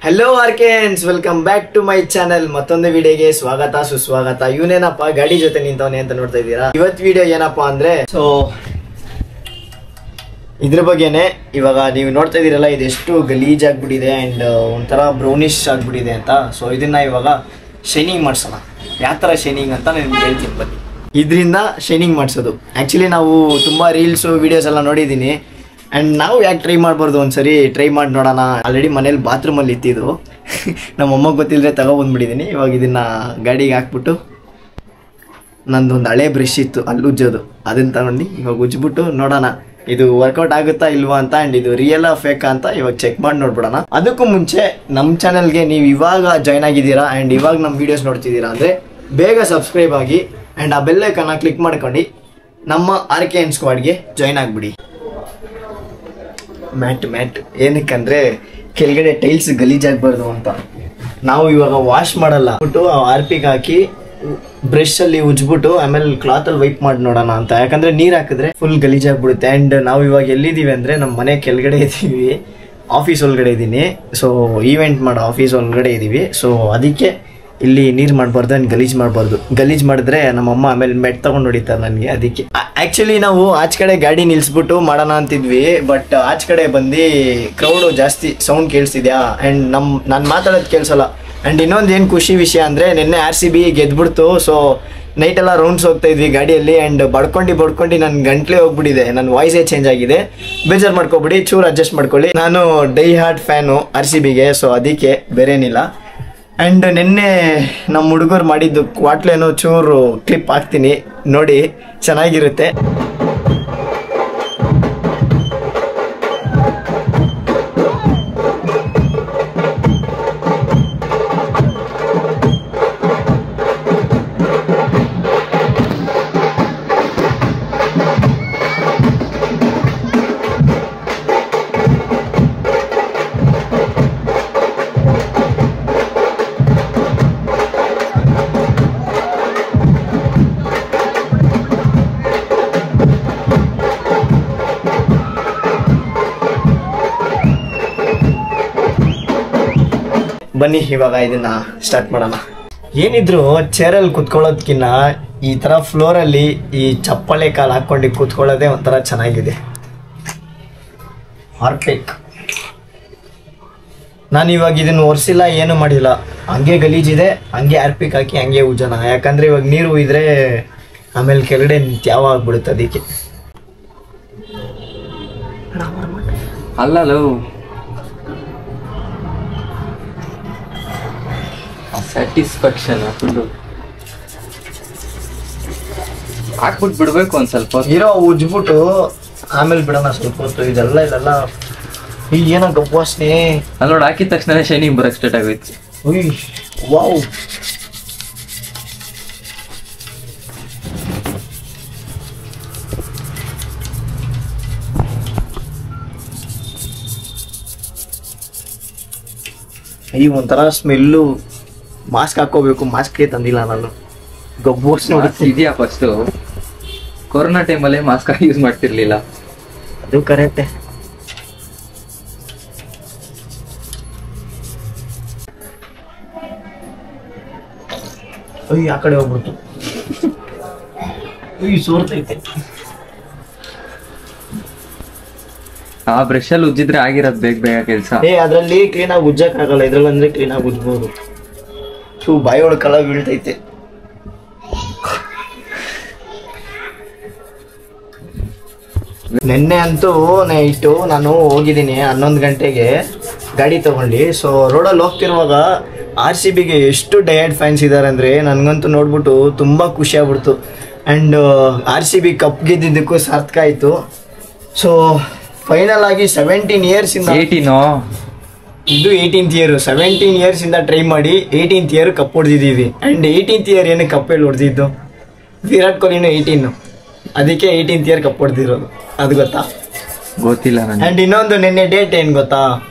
Hello आर्केन्स welcome back to my channel ಮತ್ತೊಂದು ವಿಡಿಯೋಗೆ ಸ್ವಾಗತ ಸುಸ್ವಾಗತ. ಇವನೇನಪ್ಪ ಗಾಡಿ ಜೊತೆ ನಿಂತವನೇ ಅಂತ ನೋಡ್ತಾ ಇದ್ದೀರಾ. ಇವತ್ತು ವಿಡಿಯೋ ಏನಪ್ಪಾ ಅಂದ್ರೆ ಸೊ ಇದ್ರ ಬಗ್ಗೆನೆ. ಇವಾಗ ನೀವು ನೋಡ್ತಾ ಇದೀರಲ್ಲ, ಇದೆಷ್ಟು ಗಲೀಜ್ ಆಗ್ಬಿಟ್ಟಿದೆ ಅಂಡ್ ಒಂಥರ ಬ್ರೌನಿಶ್ ಆಗ್ಬಿಟ್ಟಿದೆ ಅಂತ. ಸೊ ಇದನ್ನ ಇವಾಗ ಶೈನಿಂಗ್ ಮಾಡ್ಸೋಣ. ಯಾವ ತರ ಶೈನಿಂಗ್ ಅಂತ ನಾನು ಹೇಳ್ತೀನಿ ಬನ್ನಿ. ಇದರಿಂದ ಶೈನಿಂಗ್ ಮಾಡಿಸೋದು. ಆಕ್ಚುಲಿ ನಾವು ತುಂಬಾ ರೀಲ್ಸ್ ವಿಡಿಯೋಸ್ ಎಲ್ಲ ನೋಡಿದೀನಿ ಅಂಡ್ ನಾವು ಯಾಕೆ ಟ್ರೈ ಮಾಡಬಾರ್ದು, ಒಂದ್ಸರಿ ಟ್ರೈ ಮಾಡಿ ನೋಡೋಣ. ಆಲ್ರೆಡಿ ಮನೇಲಿ ಬಾತ್ರೂಮಲ್ಲಿ ಇತ್ತಿದ್ದು ನಮ್ಮಮ್ಮಗೆ ಗೊತ್ತಿಲ್ಲದೆ ತಗೊಬಂದ್ಬಿಟ್ಟಿದ್ದೀನಿ. ಇವಾಗ ಇದನ್ನ ಗಾಡಿಗೆ ಹಾಕ್ಬಿಟ್ಟು ನಂದೊಂದು ಹಳೆ ಬ್ರಷ್ ಇತ್ತು ಅಲ್ಲಿ ಉಜ್ಜೋದು, ಅದನ್ನ ತಗೊಂಡು ಇವಾಗ ಉಜ್ಬಿಟ್ಟು ನೋಡೋಣ ಇದು ವರ್ಕೌಟ್ ಆಗುತ್ತಾ ಇಲ್ವಾ ಅಂತ. ಅಂಡ್ ಇದು ರಿಯಲ್ ಫೇಕ್ ಅಂತ ಇವಾಗ ಚೆಕ್ ಮಾಡಿ ನೋಡ್ಬಿಡೋಣ. ಅದಕ್ಕೂ ಮುಂಚೆ ನಮ್ಮ ಚಾನಲ್ಗೆ ನೀವು ಇವಾಗ ಜಾಯ್ನ್ ಆಗಿದ್ದೀರಾ ಅಂಡ್ ಇವಾಗ ನಮ್ಮ ವಿಡಿಯೋಸ್ ನೋಡ್ತಿದ್ದೀರಾ ಅಂದರೆ ಬೇಗ ಸಬ್ಸ್ಕ್ರೈಬ್ ಆಗಿ ಅಂಡ್ ಆ ಬೆಲ್ ಐಕಾನ್ನ ಕ್ಲಿಕ್ ಮಾಡ್ಕೊಂಡು ನಮ್ಮ ಆರ್ಕೆಎನ್ ಸ್ಕ್ವಾಡ್ಗೆ ಜಾಯ್ನ್ ಆಗಿಬಿಡಿ. ಮ್ಯಾಟ್ ಏನಕ್ಕಂದ್ರೆ ಕೆಳಗಡೆ ಟೈಲ್ಸ್ ಗಲೀಜಾಗಬಾರ್ದು ಅಂತ ನಾವು ಇವಾಗ ವಾಶ್ ಮಾಡಲ್ಲ ಬಿಟ್ಟು ಆರ್ಪಿಗೆ ಹಾಕಿ ಬ್ರಷ್ ಅಲ್ಲಿ ಉಜ್ಬಿಟ್ಟು ಆಮೇಲೆ ಕ್ಲಾತ್ ಅಲ್ಲಿ ವೈಪ್ ಮಾಡಿ ನೋಡೋಣ ಅಂತ. ಯಾಕಂದ್ರೆ ನೀರ್ ಹಾಕಿದ್ರೆ ಫುಲ್ ಗಲೀಜಾಗ್ಬಿಡುತ್ತೆ. ಅಂಡ್ ನಾವು ಇವಾಗ ಎಲ್ಲಿದ್ದೀವಿ ಅಂದ್ರೆ ನಮ್ಮ ಮನೆ ಕೆಳಗಡೆ ಇದ್ದೀವಿ, ಆಫೀಸ್ ಒಳಗಡೆ ಇದ್ದೀನಿ. ಸೊ ಈವೆಂಟ್ ಮಾಡೋ ಆಫೀಸ್ ಒಳಗಡೆ ಇದ್ದೀವಿ. ಸೊ ಅದಕ್ಕೆ ಇಲ್ಲಿ ನೀರು ಮಾಡಬಾರ್ದು ಅಂಡ್ ಗಲೀಜ್ ಮಾಡಬಾರ್ದು. ಗಲೀಜ್ ಮಾಡಿದ್ರೆ ನಮ್ಮಮ್ಮ ಆಮೇಲೆ ಮೆಟ್ ತಗೊಂಡು ಹೊಡಿತಾರೆ ನನಗೆ. ಅದಕ್ಕೆ ಆಕ್ಚುಲಿ ನಾವು ಆಚ ಕಡೆ ಗಾಡಿ ನಿಲ್ಸ್ಬಿಟ್ಟು ಮಾಡೋಣ ಅಂತಿದ್ವಿ, ಬಟ್ ಆಚ ಕಡೆ ಬಂದು ಕ್ರೌಡು ಜಾಸ್ತಿ ಸೌಂಡ್ ಕೇಳಿಸ್ತಿದ್ಯಾ ಅಂಡ್ ನಾನು ಮಾತಾಡೋದು ಕೇಳಿಸಲ್ಲ. ಅಂಡ್ ಇನ್ನೊಂದು ಏನು ಖುಷಿ ವಿಷಯ ಅಂದರೆ ನಿನ್ನೆ RCB ಗೆದ್ಬಿಡ್ತು. ಸೊ ನೈಟ್ ಎಲ್ಲ ರೌಂಡ್ಸ್ ಹೋಗ್ತಾ ಇದ್ವಿ ಗಾಡಿಯಲ್ಲಿ ಅಂಡ್ ಬಡ್ಕೊಂಡು ನನ್ನ ಗಂಟ್ಲೆ ಹೋಗ್ಬಿಟ್ಟಿದೆ, ನನ್ನ ವಾಯ್ಸೇ ಚೇಂಜ್ ಆಗಿದೆ. ಬೇಜಾರು ಮಾಡ್ಕೊಬಿಡಿ, ಚೂರು ಅಡ್ಜಸ್ಟ್ ಮಾಡ್ಕೊಳ್ಳಿ. ನಾನು ಡೈ ಹಾರ್ಟ್ ಫ್ಯಾನು RCBಗೆ, ಸೊ ಅದಕ್ಕೆ ಬೇರೇನಿಲ್ಲ. ಅಂಡ್ ನಿನ್ನೆ ನಮ್ಮ ಹುಡುಗರು ಮಾಡಿದ್ದು ಕ್ವಾಟ್ಲೇನೋ ಚೂರು ಕ್ಲಿಪ್ ಹಾಕ್ತೀನಿ ನೋಡಿ, ಚೆನ್ನಾಗಿರುತ್ತೆ. ಬನ್ನಿ ಇವಾಗ ಇದನ್ನ ಸ್ಟಾರ್ಟ್ ಮಾಡೋಣ. ಏನಿದ್ರು ಚೇರಲ್ಲಿ ಕುತ್ಕೊಳ್ಳೋದಕ್ಕಿಂತ ಈ ತರ ಫ್ಲೋರಲ್ಲಿ ಈ ಚಪ್ಪಳೆ ಕಾಲು ಹಾಕೊಂಡು ಕೂತ್ಕೊಳ್ಳೋದೇ ಒಂಥರ ಚೆನ್ನಾಗಿದೆ. ಆರ್ಪೆಕ್ ನಾನು ಇವಾಗ ಇದನ್ನ ಒರೆಸಿಲ್ಲ, ಏನು ಮಾಡಿಲ್ಲ, ಹಂಗೆ ಗಲೀಜಿದೆ, ಹಂಗೆ ಆರ್ಪಿಕ್ ಹಾಕಿ ಹಂಗೆ ಉಜ್ಜೋಣ. ಯಾಕಂದ್ರೆ ಇವಾಗ ನೀರು ಇದ್ರೆ ಆಮೇಲೆ ಕೆಳಗಡೆ ತ್ಯಾವ ಆಗ್ಬಿಡುತ್ತೆ. ಅದಕ್ಕೆ ಅಲ್ಲ ಸ್ಯಾಟಿಸ್ಫ್ಯಾಕ್ಷನ್ ಫುಲ್ಲು ಹಾಕ್ಬಿಟ್ಟು ಬಿಡ್ಬೇಕು ಒಂದ್ ಸ್ವಲ್ಪ ಇರೋ ಉಜ್ಬಿಟ್ಟು ಆಮೇಲೆ ಬಿಡೋಣ ಸ್ವಲ್ಪ ಹೊತ್ತು. ಇದೆಲ್ಲ ಈಗ ಏನೋ ಗಬ್ಬು ವಾಸನೆ ಅಲ್ಲಿ ನೋಡಿ, ಹಾಕಿದ ತಕ್ಷಣ ಶೈನಿಂಗ್ ಬರಕ್ ಸ್ಟಾರ್ಟ್ ಆಗೋಯ್ತು. ವಾವ್, ಈ ಒಂಥರ ಸ್ಮೆಲ್ಲು. ಮಾಸ್ಕ್ ಹಾಕೋಬೇಕು, ಮಾಸ್ಕ್ ತಂದಿಲ್ಲ ನಾನು. ಗಬ್ಬು ವಾಸನೆ ಇದೆಯಾ? ಫಸ್ಟ್ ಕೊರೋನಾ ಟೈಮಲ್ಲೇ ಮಾಸ್ಕ್ ಯೂಸ್ ಮಾಡ್ತಿರ್ಲಿಲ್ಲ. ಅದು ಕರೆಕ್ಟೆ. ಆ ಕಡೆ ಹೋಗ್ಬಿಡ್ತು. ಸೋರ್ತೈತೆ. ಆ ಬ್ರಷ್ ಅಲ್ಲಿ ಉಜ್ಜಿದ್ರೆ ಆಗಿರೋದು ಬೇಗ ಕೆಲಸ. ಅದ್ರಲ್ಲಿ ಕ್ಲೀನ್ ಆಗಿ ಉಜ್ಜಕ್ ಆಗಲ್ಲ, ಇದ್ರಲ್ಲಿ ಅಂದ್ರೆ ಕ್ಲೀನ್ ಆಗಿ ಉಜ್ಬೋದು. ಬಾಯಿ ಒಳಗೆ ಕಳ ಬೀಳ್ತೈತೆ. ನಿನ್ನೆ ಅಂತೂ ನೈಟು ನಾನು ಹೋಗಿದ್ದೀನಿ 11 ಗಂಟೆಗೆ ಗಾಡಿ ತಗೊಂಡು. ಸೊ ರೋಡಲ್ಲಿ ಹೋಗ್ತಿರುವಾಗ RCBಗೆ ಎಷ್ಟು ಡಯಡ್ ಫ್ಯಾನ್ಸ್ ಇದ್ದಾರೆ ಅಂದರೆ ನನಗಂತೂ ನೋಡ್ಬಿಟ್ಟು ತುಂಬ ಖುಷಿ ಆಗ್ಬಿಡ್ತು. ಆ್ಯಂಡ್ RCB ಕಪ್ ಗೆದ್ದಿದ್ದಕ್ಕೂ ಸಾರ್ಥಕ ಆಯಿತು. ಸೊ ಫೈನಲ್ ಆಗಿ 17 years ಇಂದ 18th ಇಯರ್ 17 years ಇಂದ ಟ್ರೈ ಮಾಡಿ 18th ಇಯರ್ ಕಪ್ ಹೊಡೆದಿದ್ದೀವಿ. ಆ್ಯಂಡ್ 18th ಇಯರ್ ಏನಕ್ಕೆ ಕಪ್ಪಲ್ಲಿ ಹೊಡೆದಿದ್ದು? ವಿರಾಟ್ ಕೊಹ್ಲಿನೂ 18, ಅದಕ್ಕೆ 18th ಇಯರ್ ಕಪ್ ಹೊಡೆದಿರೋದು. ಅದು ಗೊತ್ತಾ? ಗೊತ್ತಿಲ್ಲ. ಆ್ಯಂಡ್ ಇನ್ನೊಂದು ನಿನ್ನೆ ಡೇಟ್ ಏನು ಗೊತ್ತಾ?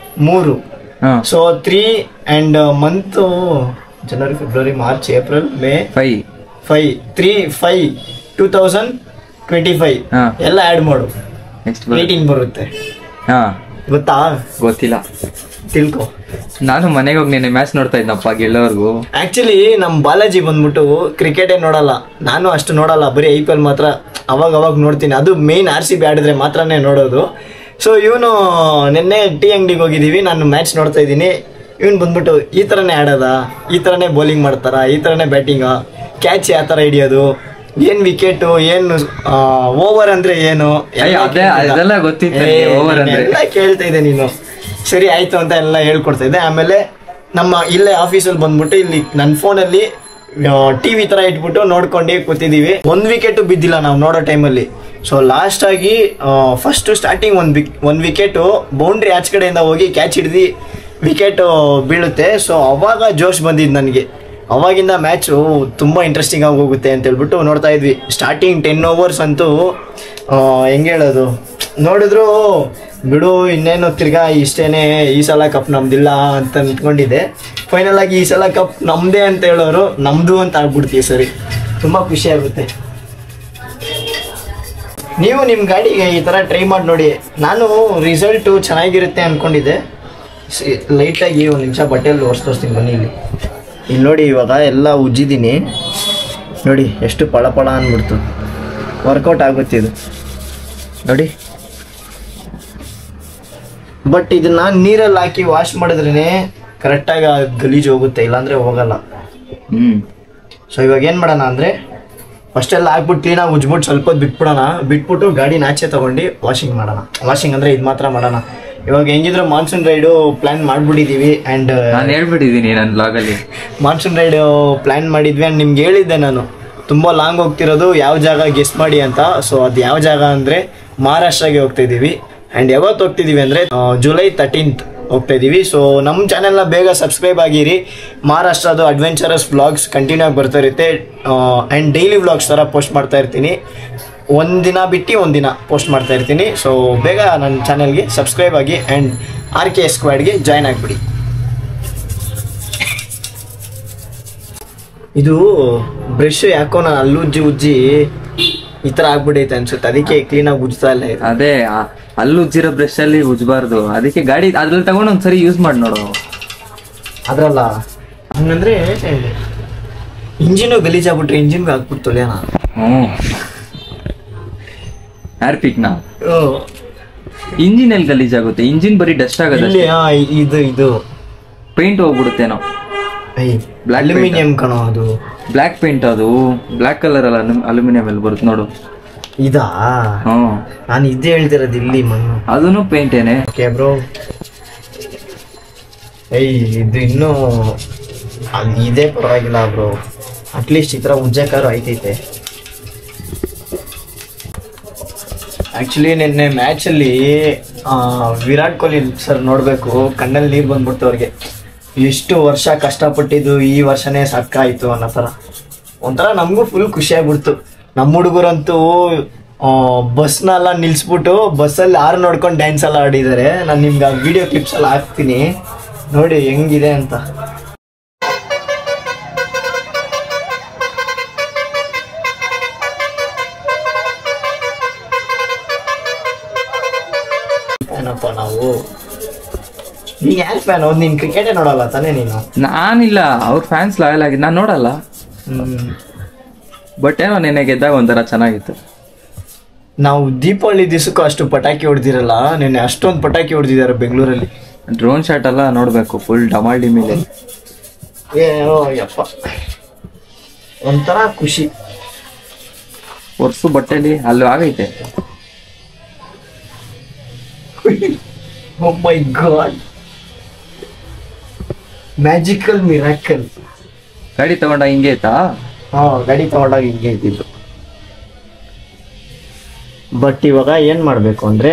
3. So 3 and month January, February, March, April, May, 5 2025 ಎಲ್ಲ ಆ್ಯಡ್ ಮಾಡು, 18 ಬರುತ್ತೆ. ಹಾ ಗೊತ್ತಾ? ಗೊತ್ತಿಲ್ಲ. ತಿಳ್ಕೊ. ನಾನು ಮನೆಗೆ ಹೋಗಿ ನೆನ್ನೆ ಮ್ಯಾಚ್ ನೋಡ್ತಾ ಇದ್ನಪ್ಪ ಗೆಲ್ಲೋರ್ಗು. ಆಕ್ಚುಲಿ ನಮ್ಮ ಬಾಲಾಜಿ ಬಂದ್ಬಿಟ್ಟು ಕ್ರಿಕೆಟೇ ನೋಡಲ್ಲ, ನಾನು ಅಷ್ಟು ನೋಡಲ್ಲ, ಬರೀ IPL ಮಾತ್ರ ಅವಾಗ ನೋಡ್ತೀನಿ, ಅದು ಮೇನ್ RCB ಆಡಿದ್ರೆ ಮಾತ್ರನೇ ನೋಡೋದು. ಸೊ ಇವನು ನಿನ್ನೆ ಟೀ ಅಂಗಡಿಗೆ ಹೋಗಿದ್ದೀವಿ, ನಾನು ಮ್ಯಾಚ್ ನೋಡ್ತಾ ಇದ್ದೀನಿ. ಇವನು ಬಂದ್ಬಿಟ್ಟು ಈ ಥರನೇ ಆಡೋದಾ, ಈ ಥರನೇ ಬೌಲಿಂಗ್ ಮಾಡ್ತಾರಾ, ಈ ಥರನೇ ಬ್ಯಾಟಿಂಗಾ, ಕ್ಯಾಚ್ ಯಾವ ಥರ ಹಿಡಿಯೋದು, ಏನು ವಿಕೆಟು, ಏನು ಓವರ್ ಅಂದರೆ ಏನು ಅದೆಲ್ಲ ಗೊತ್ತಿತ್ತು ಓವರ್ ಅಂದ್ರೆ ಎಲ್ಲ ಕೇಳ್ತಾ ಇದ್ದೆ ನೀನು. ಸರಿ ಆಯಿತು ಅಂತ ಎಲ್ಲ ಹೇಳ್ಕೊಡ್ತಾ ಇದ್ದೆ. ಆಮೇಲೆ ನಮ್ಮ ಇಲ್ಲೇ ಆಫೀಸಲ್ಲಿ ಬಂದ್ಬಿಟ್ಟು ಇಲ್ಲಿ ನನ್ನ ಫೋನಲ್ಲಿ TV ಥರ ಇಟ್ಬಿಟ್ಟು ನೋಡ್ಕೊಂಡು ಕೂತಿದ್ದೀವಿ. 1 ವಿಕೆಟು ಬಿದ್ದಿಲ್ಲ ನಾವು ನೋಡೋ ಟೈಮಲ್ಲಿ. ಸೊ ಲಾಸ್ಟಾಗಿ ಫಸ್ಟು ಸ್ಟಾರ್ಟಿಂಗ್ ಒಂದು ವಿಕೆಟು ಬೌಂಡ್ರಿ ಆಚೆ ಕಡೆಯಿಂದ ಹೋಗಿ ಕ್ಯಾಚ್ ಹಿಡ್ದು ವಿಕೆಟು ಬೀಳುತ್ತೆ. ಸೊ ಅವಾಗ ಜೋಶ್ ಬಂದಿದ್ದು ನನಗೆ. ಅವಾಗಿಂದ ಮ್ಯಾಚು ತುಂಬ ಇಂಟ್ರೆಸ್ಟಿಂಗ್ ಆಗಿ ಹೋಗುತ್ತೆ ಅಂತ ಹೇಳ್ಬಿಟ್ಟು ನೋಡ್ತಾ ಇದ್ವಿ. ಸ್ಟಾರ್ಟಿಂಗ್ 10 overs ಅಂತೂ ಹೆಂಗೆ ಹೇಳೋದು, ನೋಡಿದ್ರು ಬಿಡು ಇನ್ನೇನು ತಿರ್ಗಾ ಇಷ್ಟೇನೆ, ಈ ಸಲ ಕಪ್ ನಮ್ದಿಲ್ಲ ಅಂತ ಅಂದ್ಕೊಂಡಿದ್ದೆ. ಫೈನಲ್ ಆಗಿ ಈ ಸಲ ಕಪ್ ನಮ್ಮದೇ ಅಂತ ಹೇಳೋರು ನಮ್ಮದು ಅಂತ ಆಗ್ಬಿಡ್ತೀವಿ. ಸರಿ, ತುಂಬ ಖುಷಿ ಆಗುತ್ತೆ. ನೀವು ನಿಮ್ಮ ಗಾಡಿಗೆ ಈ ಥರ ಟ್ರೈ ಮಾಡಿ ನೋಡಿ. ನಾನು ರಿಸಲ್ಟು ಚೆನ್ನಾಗಿರುತ್ತೆ ಅಂದ್ಕೊಂಡಿದ್ದೆ. ಲೈಟಾಗಿ ಒಂದು ನಿಮಿಷ ಬಟ್ಟೆಯಲ್ಲಿ ತೋರಿಸ್ತೀನಿ ಬನ್ನಿ. ಇಲ್ಲಿ ನೋಡಿ, ಇವಾಗ ಎಲ್ಲ ಉಜ್ಜಿದ್ದೀನಿ ನೋಡಿ, ಎಷ್ಟು ಪಳ ಅಂದ್ಬಿಡ್ತು. ವರ್ಕೌಟ್ ಆಗುತ್ತೆ ಇದು ನೋಡಿ. ಬಟ್ ಇದನ್ನ ನೀರಲ್ಲಿ ಹಾಕಿ ವಾಶ್ ಮಾಡಿದ್ರೇ ಕರೆಕ್ಟಾಗಿ ಗಲೀಜು ಹೋಗುತ್ತೆ, ಇಲ್ಲಾಂದರೆ ಹೋಗಲ್ಲ. ಸೊ ಇವಾಗ ಏನು ಮಾಡೋಣ ಅಂದರೆ, ಫಸ್ಟೆಲ್ಲ ಹಾಕ್ಬಿಟ್ಟು ಕ್ಲೀನಾಗಿ ಉಜ್ಬಿಟ್ಟು ಸ್ವಲ್ಪ ಹೊತ್ತು ಬಿಟ್ಬಿಟ್ಟು ಗಾಡಿನ ಆಚೆ ತೊಗೊಂಡು ವಾಷಿಂಗ್ ಮಾಡೋಣ. ವಾಷಿಂಗ್ ಅಂದರೆ ಇದು ಮಾತ್ರ ಮಾಡೋಣ. ಇವಾಗ ಹೆಂಗಿದ್ರು ಮಾನ್ಸೂನ್ ರೈಡು ಪ್ಲ್ಯಾನ್ ಮಾಡಿಬಿಟ್ಟಿದ್ದೀವಿ. ಆ್ಯಂಡ್ ನಾನು ಹೇಳ್ಬಿಟ್ಟಿದ್ದೀನಿ ನನ್ನ ಬ್ಲಾಗಲ್ಲಿ ಮಾನ್ಸೂನ್ ರೈಡು ಪ್ಲ್ಯಾನ್ ಮಾಡಿದ್ವಿ. ಆ್ಯಂಡ್ ನಿಮ್ಗೆ ಹೇಳಿದ್ದೆ ನಾನು, ತುಂಬ ಲಾಂಗ್ ಹೋಗ್ತಿರೋದು ಯಾವ ಜಾಗ ಗೆಸ್ ಮಾಡಿ ಅಂತ. ಸೊ ಅದು ಯಾವ ಜಾಗ ಅಂದರೆ ಮಹಾರಾಷ್ಟ್ರಗೆ ಹೋಗ್ತಾಯಿದ್ದೀವಿ. ಆ್ಯಂಡ್ ಯಾವತ್ತು ಹೋಗ್ತಿದ್ದೀವಿ ಅಂದರೆ ಜುಲೈ 13th ಹೋಗ್ತಾಯಿದ್ದೀವಿ. ಸೊ ನಮ್ಮ ಚಾನೆಲ್ನ ಬೇಗ ಸಬ್ಸ್ಕ್ರೈಬ್ ಆಗಿರಿ. ಮಹಾರಾಷ್ಟ್ರದು ಅಡ್ವೆಂಚರಸ್ ವ್ಲಾಗ್ಸ್ ಕಂಟಿನ್ಯೂ ಆಗಿ ಬರ್ತಾ ಇರುತ್ತೆ. ಆ್ಯಂಡ್ ಡೈಲಿ ವ್ಲಾಗ್ಸ್ ಥರ ಪೋಸ್ಟ್ ಮಾಡ್ತಾ ಇರ್ತೀನಿ. ಒಂದಿನ ಬಿಟ್ಟು ಒಂದಿನ ಪೋಸ್ಟ್ ಮಾಡ್ತಾ ಇರ್ತೀನಿ. ಸೊ ಬೇಗ ನನ್ನ ಚಾನೆಲ್ಗೆ ಸಬ್ಸ್ಕ್ರೈಬ್ ಆಗಿ ಆ್ಯಂಡ್ RK ಸ್ಕ್ವಾಡ್ಗೆ ಜಾಯ್ನ್ ಆಗಿಬಿಡಿ. ಇದು ಬ್ರಷ್ ಯಾಕೋ ನಾನು ಉಜ್ಜಿ ಈ ಥರ ಆಗ್ಬಿಟ್ಟೈತೆ ಅನ್ಸುತ್ತೆ, ಅದಕ್ಕೆ ಕ್ಲೀನಾಗಿ ಉಜ್ತಾ ಇಲ್ಲ. ಅದೇ ಅಲ್ಲಿ ಉಜ್ಜಿರೋ ಬ್ರಷ್ ಅಲ್ಲಿ ಉಜ್ಬಾರ್ದು, ಅದಕ್ಕೆ ಗಾಡಿ ಅದ್ರಲ್ಲಿ ತಗೊಂಡು ಒಂದ್ಸರಿ ಯೂಸ್ ಮಾಡಿ ನೋಡು. ಅದ್ರಲ್ಲ ಹಂಗಂದ್ರೆ ಇಂಜಿನು ಗಲೀಜಾಗ್ಬಿಟ್ರೆ ಇಂಜಿನ್ಗೆ ಹಾಕ್ಬಿಟ್ಟು ತೊಳೆಯೋಣ. ಏರ್ಪಿಕ್ನ ಇಂಜಿನ್ ಎಲ್ಲಿ ಗಲೀಜಾಗುತ್ತೆ? ಇಂಜಿನ್ ಬರೀ ಡಸ್ಟ್ ಆಗುತ್ತೆ. ಇದು ಪೇಂಟ್ ಹೋಗ್ಬಿಡುತ್ತೇನೋ. ಅಲ್ಯೂಮಿನಿಯಂ ಕಣೋ ಅದು, ಬ್ಲ್ಯಾಕ್ ಪೇಂಟ್, ಅದು ಬ್ಲ್ಯಾಕ್ ಕಲರ್ ಅಲ್ಲ, ಅಲ್ಯೂಮಿನಿಯಂ ಎಲ್ಲಿ ಬರುತ್ತೆ ನೋಡು. ಇದಾ? ನಾನು ಇದೇ ಹೇಳ್ತಿರೋದು, ಇಲ್ಲಿ ಮಣ್ಣು ಅದನ್ನು ಪೇಂಟ್ ಏನೇ. ಓಕೆ ಬ್ರೋ, ಇದು ಇನ್ನೂ ಇದೇ ಪರವಾಗಿಲ್ಲ ಬ್ರೋ, ಅಟ್ಲೀಸ್ಟ್ ಈ ಥರ ಉಜ್ಜಕ್ಕಾರು ಐತೈತೆ. ಆ್ಯಕ್ಚುಲಿ ನಿನ್ನೆ ಮ್ಯಾಚಲ್ಲಿ ವಿರಾಟ್ ಕೊಹ್ಲಿ ಸರ್ ನೋಡಬೇಕು, ಕಣ್ಣಲ್ಲಿ ನೀರು ಬಂದ್ಬಿಡ್ತು ಅವ್ರಿಗೆ. ಎಷ್ಟು ವರ್ಷ ಕಷ್ಟಪಟ್ಟಿದ್ದು ಈ ವರ್ಷನೇ ಸಾಕಾಯಿತು ಅನ್ನೋ ಥರ ಒಂಥರ ನಮಗೂ ಫುಲ್ ಖುಷಿಯಾಗ್ಬಿಡ್ತು. ನಮ್ಮ ಹುಡುಗರಂತೂ ಬಸ್ನೆಲ್ಲ ನಿಲ್ಲಿಸ್ಬಿಟ್ಟು ಬಸ್ಸಲ್ಲಿ ಆರು ನೋಡ್ಕೊಂಡು ಡ್ಯಾನ್ಸ್ ಎಲ್ಲ ಆಡಿದ್ದಾರೆ. ನಾನು ನಿಮ್ಗೆ ಆ ವಿಡಿಯೋ ಕ್ಲಿಪ್ಸ್ ಎಲ್ಲ ಹಾಕ್ತೀನಿ ನೋಡಿ ಹೆಂಗಿದೆ ಅಂತ. ಏನಪ್ಪ ನಾವು, ನೀನು ಯಾರು ಫ್ಯಾನ್? ನೀನು ಕ್ರಿಕೆಟೇ ನೋಡಲ್ಲ ತಾನೇ ನೀನು? ನಾನಿಲ್ಲ, ಅವ್ರ ಫ್ಯಾನ್ಸ್ ಲಾಯಲ್ ಆಗಿದೆ, ನಾನು ನೋಡಲ್ಲ. ಬಟ್ ಏನೋ ನೆನ್ನೆ ಗೆದ್ದಾಗ ಒಂಥರ ಚೆನ್ನಾಗಿತ್ತು. ನಾವು ದೀಪಾವಳಿ ದಿವಸಕ್ಕೂ ಅಷ್ಟು ಪಟಾಕಿ ಹೊಡೆದಿರಲ್ಲ, ನೆನ್ನೆ ಅಷ್ಟೊಂದು ಪಟಾಕಿ ಹೊಡೆದಿದ್ದಾರೆ ಬೆಂಗಳೂರಲ್ಲಿ. ಡ್ರೋನ್ ಶಾಟ್ ಎಲ್ಲ ನೋಡಬೇಕು, ಫುಲ್ ಡಮಾಲ್ಡಿ ಮೇಲೆ. ಏನೋ ಯಪ್ಪ ಒಂಥರ ಖುಷಿ. ವರ್ಷ ಬಟ್ಟೆಲಿ ಅಲ್ಲೂ ಆಗೈತೆ. ಓ ಮೈ ಗಾಡ್, ಮ್ಯಾಜಿಕಲ್ ಮಿರಾಕಲ್. ಗಾಡಿ ತಗೊಂಡಾಗ ಹಿಂಗೆ ಆಯ್ತಾ? ಗಾಡಿ ತಗೊಂಡಾಗ ಹಿಂಗೆ ಇದ್ದಿದ್ದು. ಬಟ್ ಇವಾಗ ಏನು ಮಾಡಬೇಕು ಅಂದರೆ,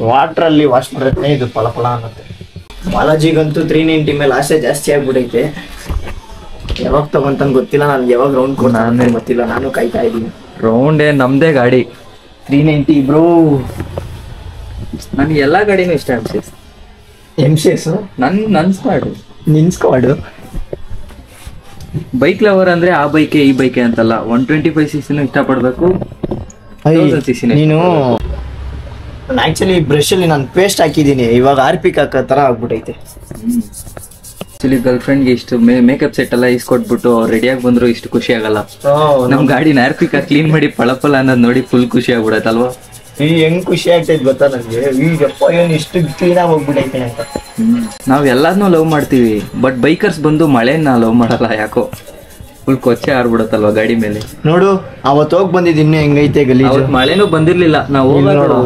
ವಾಟ್ರಲ್ಲಿ ವಾಶ್ ಮಾಡಿದ್ರೆ ಇದು ಫಳ ಅನ್ನತ್ತೆ. ಬಾಲಾಜಿಗಂತೂ 390 ಮೇಲೆ ಆಸೆ ಜಾಸ್ತಿ ಆಗ್ಬಿಟ್ಟೈತೆ. ಯಾವಾಗ ತಗೊಂತಾನೆ ಗೊತ್ತಿಲ್ಲ, ನನಗೆ ಯಾವಾಗ ರೌಂಡ್ ಕೊಡ್ತಾನೆ ಗೊತ್ತಿಲ್ಲ, ನಾನು ಕಾಯ್ತಾ ಇದ್ದೀನಿ. ರೌಂಡೇ ನಮ್ಮದೇ ಗಾಡಿ 390 ಬ್ರೋ. ನನಗೆ ಎಲ್ಲ ಗಾಡಿನೂ ಇಷ್ಟ. M6 ನನ್ನ ಸ್ಕ್ವಾಡು, ನಿನ್ ಸ್ಕ್ವಾಡು. ಬೈಕ್ ಲವರ್ ಅಂದ್ರೆ ಆ ಬೈಕೆ ಈ ಬೈಕೆ ಅಂತಲ್ಲ, 125cc ಇಷ್ಟಪಡ್ಬೇಕು. ನೀನು ಆ್ಯಕ್ಚುಲಿ ಬ್ರಷಲ್ಲಿ ನಾನು ಪೇಸ್ಟ್ ಹಾಕಿದ್ದೀನಿ, ಇವಾಗ ಆರ್ಪಿಕ್ ಹಾಕೋ ಥರ ಆಗ್ಬಿಟ್ಟೈತೆ. ಆಕ್ಚುಲಿ ಗರ್ಲ್ ಫ್ರೆಂಡ್ಗೆ ಇಷ್ಟು ಮೇಕಪ್ ಸೆಟ್ ಎಲ್ಲ ಇಸ್ಕೊಟ್ಬಿಟ್ಟು ರೆಡಿಯಾಗಿ ಬಂದ್ರು ಇಷ್ಟು ಖುಷಿ ಆಗಲ್ಲ. ನಮ್ ಗಾಡಿನ ಆರ್ಪಿಕ ಕ್ಲೀನ್ ಮಾಡಿ ಪಳಪಳ ಅನ್ನೋದು ನೋಡಿ ಫುಲ್ ಖುಷಿ ಆಗ್ಬಿಡತ್ತಲ್ವಾ? ಈ ಹೆಂಗ್ ಖುಷಿ ಆಗ್ತೈತೆ ಗೊತ್ತಾ ನನಗೆ, ಈಗಪ್ಪ ಏನು ಇಷ್ಟು ಕ್ಲೀನಾಗಿ ಹೋಗ್ಬಿಟ್ಟೈತೆ ಅಂತ. ನಾವ್ ಎಲ್ಲಾದ್ನೂ ಲವ್ ಮಾಡ್ತೀವಿ, ಬಟ್ ಬೈಕರ್ಸ್ ಬಂದು ಮಳೆನ ಲವ್ ಮಾಡಲ್ಲ. ಯಾಕೋ ಫುಲ್ ಕೊಚ್ಚೆ ಆರ್ಬಿಡತ್ತಲ್ವಾ ಗಾಡಿ ಮೇಲೆ. ನೋಡು ಅವತ್ತು ಹೋಗಿ ಬಂದಿದ್ದು ಇನ್ನೂ ಹೆಂಗೈತೆ ಗಲೀಜು. ಮಳೆನೂ ಬಂದಿರ್ಲಿಲ್ಲ, ನಾವು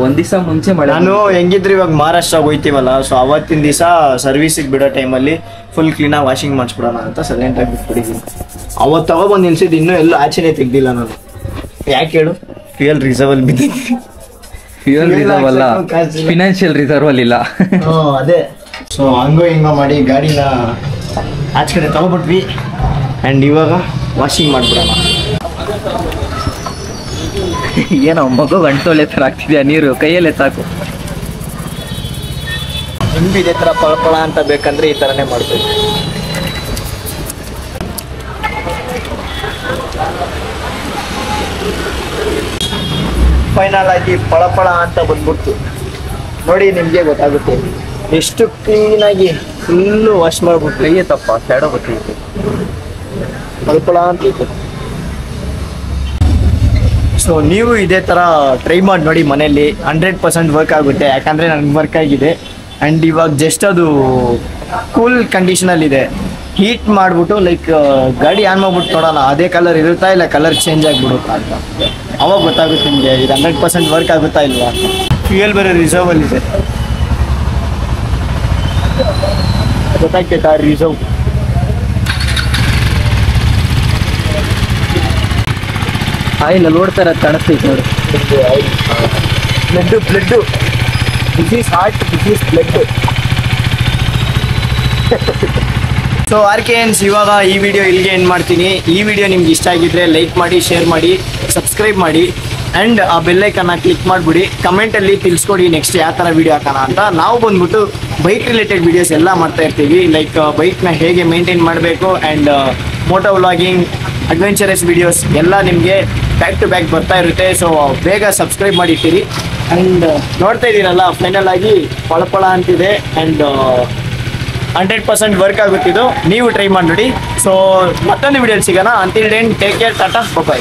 ಒಂದ್ ದಿವಸ ಮುಂಚೆ ಮಳೆ. ನಾನು ಹೆಂಗಿದ್ರು ಇವಾಗ ಮಹಾರಾಷ್ಟ್ರ ಹೋಗ್ತೀವಲ್ಲ, ಸೊ ಅವತ್ತಿನ ದಿವಸ ಸರ್ವಿಸಿಗೆ ಬಿಡೋ ಟೈಮಲ್ಲಿ ಫುಲ್ ಕ್ಲೀನಾಗಿ ವಾಷಿಂಗ್ ಮಾಡಿಸ್ಬಿಡೋಣ ಅಂತ ಸೈಲೆಂಟಾಗಿ ಬಿಟ್ಬಿಟ್ಟಿದ್ದೀನಿ. ಅವತ್ತು ತಗೊಬಂದು ನಿಲ್ಸಿದ್ದು ಇನ್ನೂ ಎಲ್ಲೂ ಆಚೆನೇ ತೆಗ್ದಿಲ್ಲ ನಾನು. ಯಾಕೆ ಹೇಳು, ಫ್ಯೂಯಲ್ ರಿಸರ್ವ್ ಅಲ್ಲಿ ಬಿದ್ದಿದ್ದೆ. ಫ್ಯೂಯಲ್ ರಿಸರ್ವ್ ಅಲ್ಲ, ಫಿನಾನ್ಷಿಯಲ್ ರಿಸರ್ವ್ ಅಲ್ಲಿ ಇಲ್ಲ. ಅದೇ. ಸೊ ಹಂಗೋ ಹಿಂಗೋ ಮಾಡಿ ಗಾಡಿನ ಆಚೆ ಕಡೆ ತಗೊಬಿಟ್ವಿ. ಆ್ಯಂಡ್ ಇವಾಗ ವಾಷಿಂಗ್ ಮಾಡಿಬಿಡೋಣ. ಏನೋ ಮಗು ಗಂಟೊಳ್ಳೆ ಥರ ಆಗ್ತಿದ್ಯಾ ನೀರು, ಕೈಯಲ್ಲೇ ಸಾಕು. ನಿಮ್ಗೆ ಇದೇ ಥರ ಪಳಪಳ ಅಂತ ಬೇಕಂದ್ರೆ ಈ ಥರನೇ ಮಾಡ್ತೀವಿ. ಫೈನಲ್ ಆಗಿ ಪಳಪಳ ಅಂತ ಬಂದ್ಬಿಡ್ತು ನೋಡಿ, ನಿಮಗೆ ಗೊತ್ತಾಗುತ್ತೆ ಎಷ್ಟು ಕ್ಲೀನಾಗಿ ಫುಲ್ಲು ವಾಶ್ ಮಾಡ್ಬಿಟ್ಟು. ಕೈಯೇ ತಪ್ಪ ಸ್ಯಾಡೋ ಗೊತ್ತಿತ್ತು, ಪಳಪಳ ಅಂತ ಇತ್ತು. ಸೊ ನೀವು ಇದೇ ಥರ ಟ್ರೈ ಮಾಡಿ ನೋಡಿ ಮನೆಯಲ್ಲಿ, 100% ವರ್ಕ್ ಆಗುತ್ತೆ. ಯಾಕಂದರೆ ನನಗೆ ವರ್ಕ್ ಆಗಿದೆ. ಆ್ಯಂಡ್ ಇವಾಗ ಜಸ್ಟ್ ಅದು ಕೂಲ್ ಕಂಡೀಷನಲ್ಲಿದೆ. ಹೀಟ್ ಮಾಡಿಬಿಟ್ಟು ಲೈಕ್ ಗಾಡಿ ಆನ್ ಮಾಡ್ಬಿಟ್ಟು ನೋಡೋಣ ಅದೇ ಕಲರ್ ಇರುತ್ತಾ ಇಲ್ಲ ಕಲರ್ ಚೇಂಜ್ ಆಗಿಬಿಡುತ್ತಾ ಅಂತ. ಅವಾಗ ಗೊತ್ತಾಗುತ್ತೆ ನಿಮಗೆ ಇದು 100% ವರ್ಕ್ ಆಗುತ್ತಾ ಇಲ್ವಾ. ಫ್ಯೂಯಲ್ ಬೇರೆ ರಿಸರ್ವಲ್ಲಿದೆ, ಗೊತ್ತಾಗ್ತೈತಾ ರಿಸರ್ವ್. ಆಯಿಲ್ ನೋಡ್ತಾರ ಕಾಣಿಸ್ತೈತೆ ನೋಡಿ. Blood this is heart, this is blood. So ಆರ್ಕೆನ್ಸ್, ಇವಾಗ ಈ ವಿಡಿಯೋ ಇಲ್ಲಿಗೆ ಎಂಡ್ ಮಾಡ್ತೀನಿ. ಈ ವಿಡಿಯೋ ನಿಮ್ಗೆ ಇಷ್ಟ ಆಗಿದ್ರೆ ಲೈಕ್ ಮಾಡಿ, ಶೇರ್ ಮಾಡಿ, ಸಬ್ಸ್ಕ್ರೈಬ್ ಮಾಡಿ ಆ್ಯಂಡ್ ಆ ಬೆಲ್ಲೈಕನ್ನ ಕ್ಲಿಕ್ ಮಾಡಿಬಿಡಿ. ಕಮೆಂಟಲ್ಲಿ ತಿಳಿಸ್ಕೊಡಿ ನೆಕ್ಸ್ಟ್ ಯಾವ ಥರ ವೀಡಿಯೋ ಹಾಕೋಣ ಅಂತ. ನಾವು ಬಂದ್ಬಿಟ್ಟು ಬೈಕ್ ರಿಲೇಟೆಡ್ ವೀಡಿಯೋಸ್ ಎಲ್ಲ ಮಾಡ್ತಾ ಇರ್ತೀವಿ. ಲೈಕ್ ಬೈಕ್ನ ಹೇಗೆ ಮೇಂಟೈನ್ ಮಾಡಬೇಕು and moto vlogging, adventurous videos ಎಲ್ಲ ನಿಮಗೆ ಬ್ಯಾಕ್ ಟು ಬ್ಯಾಕ್ ಬರ್ತಾ ಇರುತ್ತೆ. ಸೊ ಬೇಗ ಸಬ್ಸ್ಕ್ರೈಬ್ ಮಾಡಿರ್ತೀರಿ. ಆ್ಯಂಡ್ ನೋಡ್ತಾ ಇದ್ದೀರಲ್ಲ, ಫೈನಲ್ ಆಗಿ ಪಳಪಳ ಅಂತಿದೆ ಆ್ಯಂಡ್ 100% ವರ್ಕ್ ಆಗುತ್ತಿದ್ದು. ನೀವು ಟ್ರೈ ಮಾಡಿ ನೋಡಿ. ಸೊ ಮತ್ತೊಂದು ವಿಡಿಯೋಲಿ ಸಿಗೋಣ. Until then take care, tata, by.